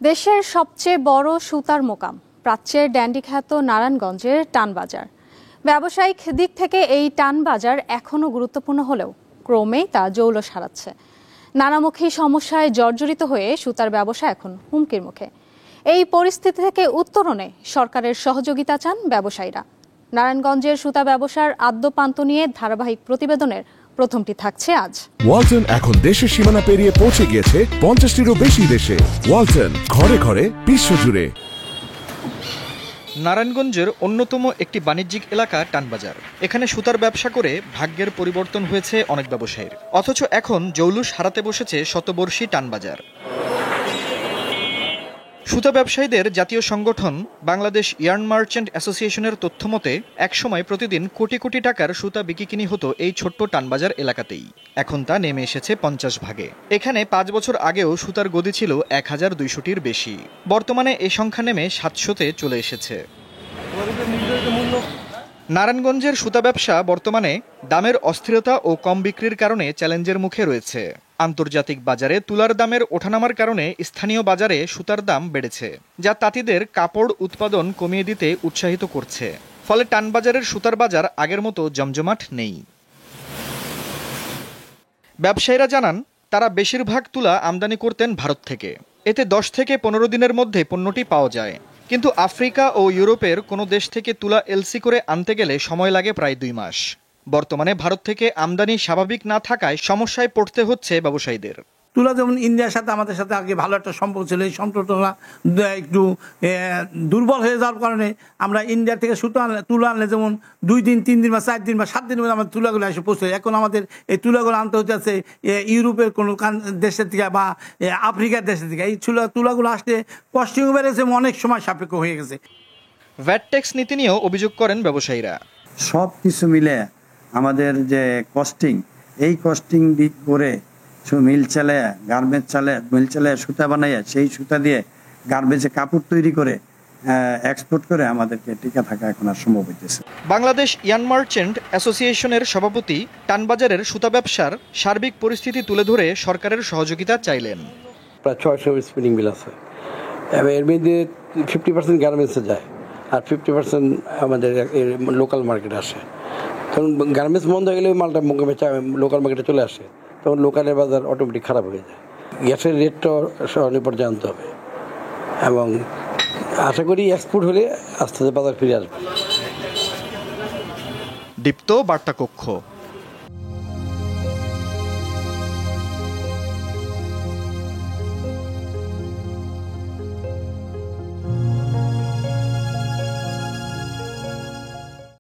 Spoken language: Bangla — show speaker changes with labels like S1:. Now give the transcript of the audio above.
S1: দেশের সবচেয়ে বড় সুতার মোকাম প্রাচ্যের ড্যান্ডিখ্যাত নারায়ণগঞ্জের টানবাজার। ব্যবসায়িক দিক থেকে এই টানবাজার এখনও গুরুত্বপূর্ণ হলেও ক্রমেই তা জৌলস হারাচ্ছে। নানামুখী সমস্যায় জর্জরিত হয়ে সুতার ব্যবসা এখন হুমকির মুখে। এই পরিস্থিতি থেকে উত্তরণে সরকারের সহযোগিতা চান ব্যবসায়ীরা। নারায়ণগঞ্জের সুতা ব্যবসার আদ্যোপান্ত নিয়ে ধারাবাহিক প্রতিবেদনের প্রথমটি থাকছে আজ।
S2: ওয়ালটন এখন দেশের সীমানা পেরিয়ে পৌঁছে গিয়েছে 50টিরও বেশি দেশে। ওয়ালটন, ঘরে ঘরে বিশ্বজুড়ে।
S3: নারায়ণগঞ্জের অন্যতম একটি বাণিজ্যিক এলাকা টানবাজার। এখানে সুতার ব্যবসা করে ভাগ্যের পরিবর্তন হয়েছে অনেক ব্যবসায়ীর, অথচ এখন জৌলুস হারাতে বসেছে শতবর্ষী টানবাজার। সুতা ব্যবসায়ীদের জাতীয় সংগঠন বাংলাদেশ ইয়ার্ন মার্চেন্ট অ্যাসোসিয়েশনের তথ্য মতে একসময় প্রতিদিন কোটি কোটি টাকার সুতা বিকিকিনি হতো এই ছোট্ট টানবাজার এলাকাতেই। এখন তা নেমে এসেছে 50 ভাগে। এখানে 5 বছর আগেও সুতার গদি ছিল 1200টির বেশি। বর্তমানে এই সংখ্যা নেমে 700-তে চলে এসেছে। নারায়ণগঞ্জের সুতা ব্যবসা বর্তমানে দামের অস্থিরতা ও কম বিক্রির কারণে চ্যালেঞ্জের মুখে রয়েছে। আন্তর্জাতিক বাজারে তুলার দামের ওঠানামার কারণে স্থানীয় বাজারে সুতার দাম বেড়েছে, যা তাঁতিদের কাপড় উৎপাদন কমিয়ে দিতে উৎসাহিত করছে। ফলে টানবাজারের সুতার বাজার আগের মতো জমজমাট নেই। ব্যবসায়ীরা জানান, তারা বেশিরভাগ তুলা আমদানি করতেন ভারত থেকে। এতে 10 থেকে 15 দিনের মধ্যে পণ্যটি পাওয়া যায়। কিন্তু আফ্রিকা ও ইউরোপের কোনো দেশ থেকে তুলা এলসি করে আনতে গেলে সময় লাগে প্রায় 2 মাস। বর্তমানে ভারত থেকে আমদানি স্বাভাবিক না থাকায় সমস্যায় পড়তে হচ্ছে ব্যবসায়ীদের।
S4: তুলা যেমন ইন্ডিয়ার সাথে আমাদের সাথে আগে ভালো একটা সম্পর্ক ছিল, এই সম্পর্কটা একটু দুর্বল হয়ে যাওয়ার কারণে আমরা ইন্ডিয়া থেকে তুলা আনলে যেমন 2 দিন 3 দিন বা 4 দিন বা 7 দিনের মধ্যে আমাদের তুলাগুলো এসে পৌঁছে। এখন আমাদের এই তুলাগুলো আনতে হচ্ছে ইউরোপের কোনো দেশের থেকে বা আফ্রিকার দেশের থেকে। এই তুলাগুলো আসতে কস্টিং বেড়েছে, অনেক সময় সাপেক্ষ হয়ে গেছে।
S3: ভ্যাট ট্যাক্স নীতি নিয়েও অভিযোগ করেন ব্যবসায়ীরা।
S5: সব কিছু মিলে আমাদের যে কস্টিং, এই কস্টিং দিক করে মিল চালে, গার্মেন্টস চালে, মিল চালে সুতা বানাইয়া সেই সুতা দিয়ে গার্মেন্টসে কাপড় তৈরি করে এক্সপোর্ট করে আমাদেরকে টিকে থাকা এখন আর সম্ভব হইতেছে।
S3: বাংলাদেশ ইয়ার্ন মার্চেন্ট অ্যাসোসিয়েশনের সভাপতি টানবাজারের সুতা ব্যবসার সার্বিক পরিস্থিতি তুলে ধরে সরকারের সহযোগিতা চাইলেন।
S6: প্রায় 600 স্পিনিং মিল আছে, এর মধ্যে 50% গার্মেন্টসে যায় আর 50% আমাদের লোকাল মার্কেটে আসে। তখন গার্মেন্টস বন্ধ হয়ে গেলে মালটা লোকাল মার্কেটে চলে আসে, তখন লোকালের বাজার অটোমেটিক খারাপ হয়ে যায়। গ্যাসের রেটটাও নিপর্যায়ে আনতে হবে এবং আশা করি এক্সপোর্ট হলে আস্তে আস্তে বাজার ফিরে আসবে।
S3: দীপ্ত বার্তা কক্ষ।